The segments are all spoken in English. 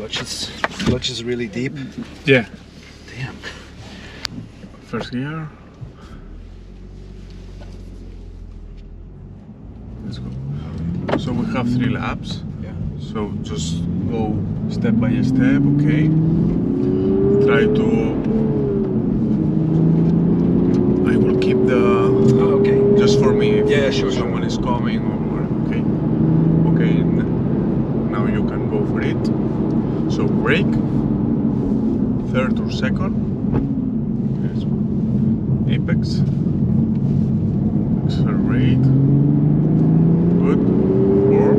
clutch is really deep. Yeah. Damn. First gear. Let's go. So we have 3 laps. Yeah. So just go step by step, okay? Try to... I will keep the... Oh, okay. Just for me, if Yeah, sure, someone is coming or... Okay. Okay, now you can go for it. So brake. Third or second. Yes. Apex. Accelerate. Good. 4.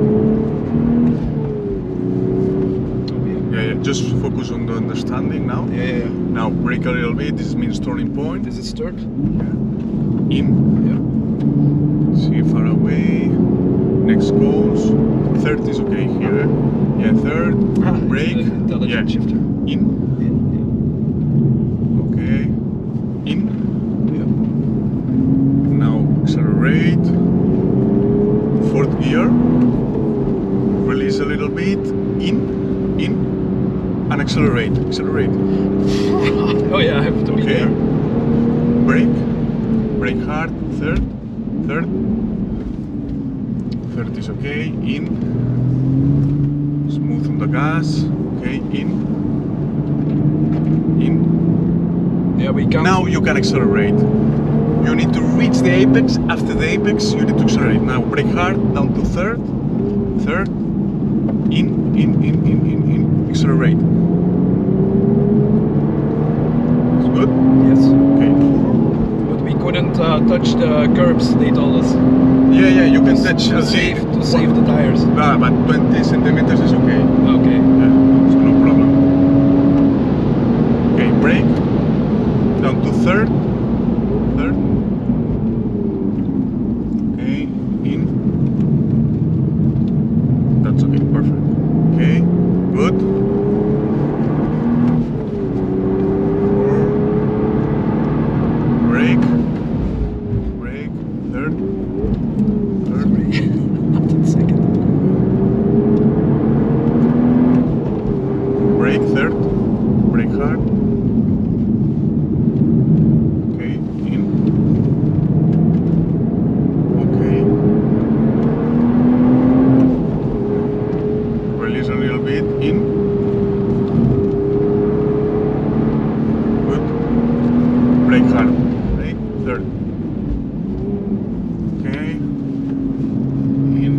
Yeah, just focus on the understanding now. Yeah. Now brake a little bit. This means turning point. Is it start? In. Yeah. See far away. Next goes. Third is okay here. Yeah, third. Brake. Intelligent shifter. In. Okay. In. Yeah. Now accelerate. Fourth gear. Release a little bit. In. And accelerate. Accelerate. Oh yeah, I have to be Okay. there. Brake. Brake hard. Third. Third is okay. In. Smooth on the gas. Okay. In. Yeah, we can. Now you can accelerate. You need to reach the apex. After the apex, you need to accelerate. Now brake hard. Down to third. Third. In. Accelerate. It's good. Yes. Okay. But we couldn't touch the curbs. They told us Yeah. You can touch. to save the tires. But 20 centimeters is okay. Okay. Yeah, so no problem. Okay, brake. Down to third. Third. Okay, in. That's okay, perfect. Okay, good. 4. Brake. Brake. Third. Third. Not in second. Brake third, brake hard. Okay, in. Okay. Release a little bit, in. Good. Brake hard. Brake third. Okay. In.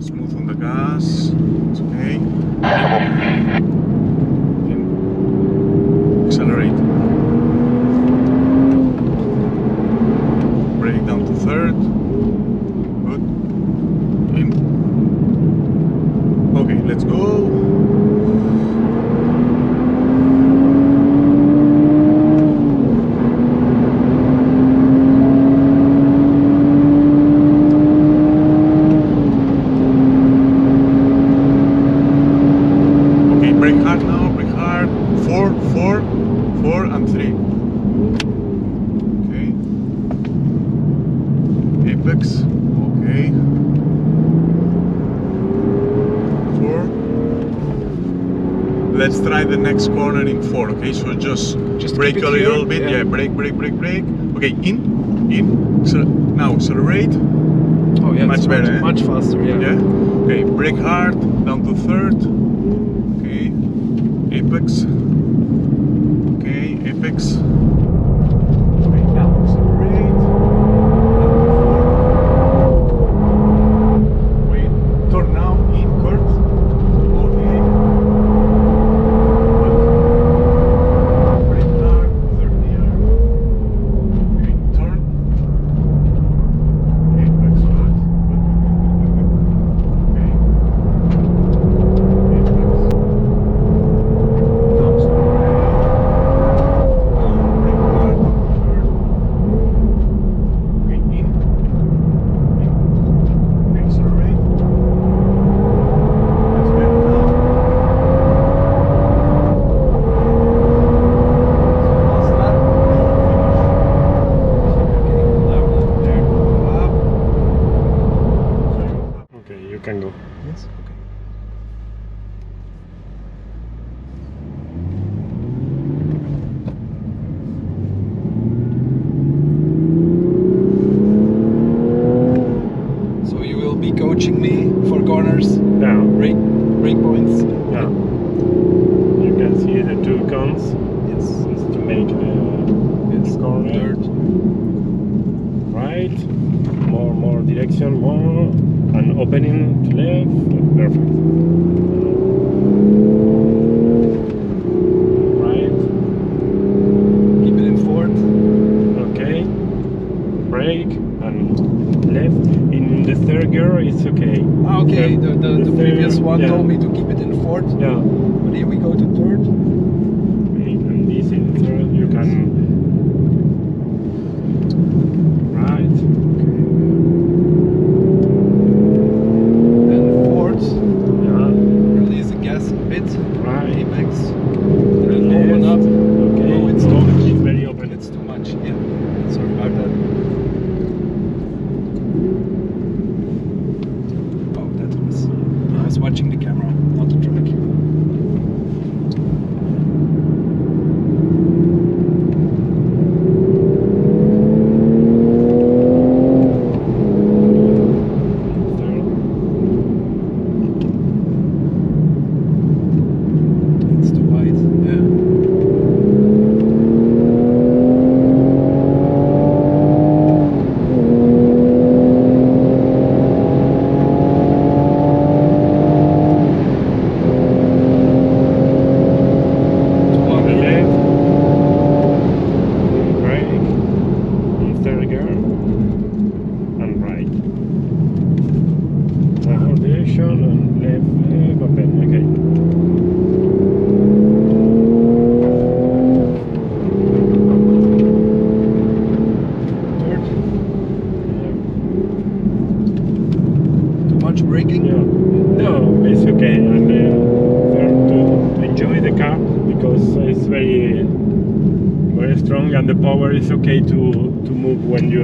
Smooth on the gas. It's okay. In. Accelerate. Brake down to third. Good. In. Okay, let's go. Okay, brake hard now, brake hard. 4 and 3. Okay. Apex. Okay. 4. Let's try the next corner in 4. Okay, so just brake keep a it little here, bit. yeah. Yeah, brake. Okay, in. Now accelerate. Oh yeah, Much it's better, eh? much faster. Yeah. Yeah. Okay, brake hard. Down to third. Okay. Apex. Okay, apex. Okay, now accelerate. Wait, turn now in curve. Okay. Good. Brake hard. Third gear. Okay, turn. Apex hard. Good. Okay. Apex. Now Yes. Okay. watching me for corners, Yeah. brake points. Yeah. You can see the two cones. Yes. It's to make Yes. corner. Third. Right. More direction. More. And opening to left. Perfect. Right. Keep it in fourth. Okay. Brake and left. In the third gear, it's okay. Ah, okay. Third- The previous third- one yeah. told me to keep it in fourth. Yeah. But here we go to third. And this in third, you can. Right. Then fourth. Yeah. Release the gas a bit. Right. Apex. And And open up. Okay. Oh, it's too Oh, much. it's very open. It's too much. Yeah. Sorry about that. Oh, that was. I was watching the camera, not the track. Third. It's too wide. Yeah. Too On the long. left. Brake. In third gear. And right. Now direction and left. Open. Okay. Third. Too much braking. Yeah. No, it's okay. And third to enjoy the car because it's very strong and the power is okay to move when you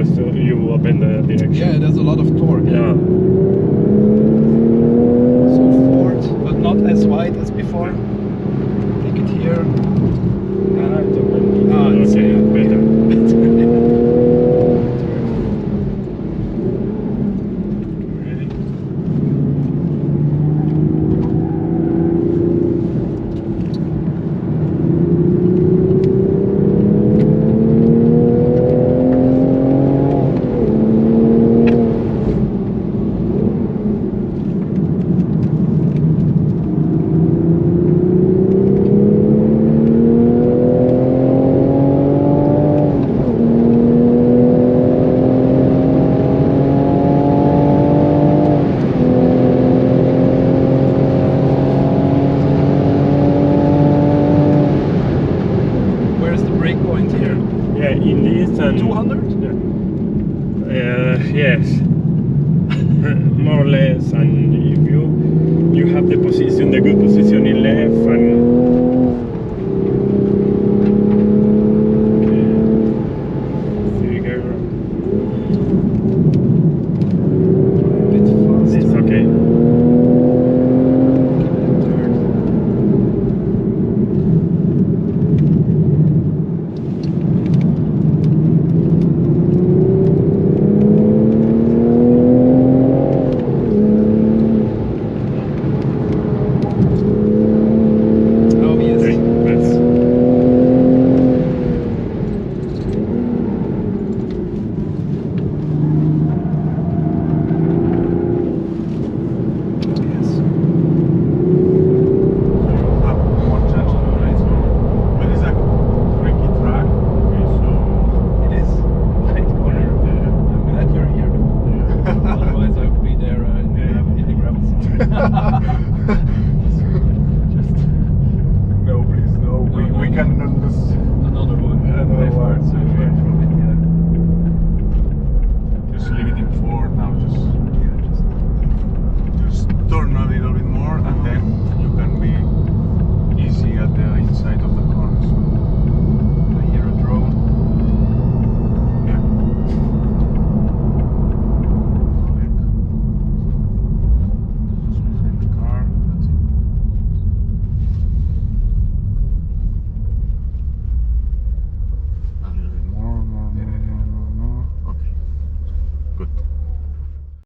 open the direction. Yeah, there's a lot of torque. Yeah. So fourth, but not as wide as before. Take it here. Ah, it's open. Ah, it's okay, better. Ready? Where's the brake point here? Yeah, in this and 200? yes, more or less. And if you have the position, the good position in left and figure A bit faster. it's okay. Keep it in third. Oh yes. Okay, that's Yes. Have more chance to race. But it's a tricky track. Okay, so It is. Tight corner. I'm glad you're here. Otherwise I would be there in the gravel. Just no, please, no. We can another one. Another By far, one. so far.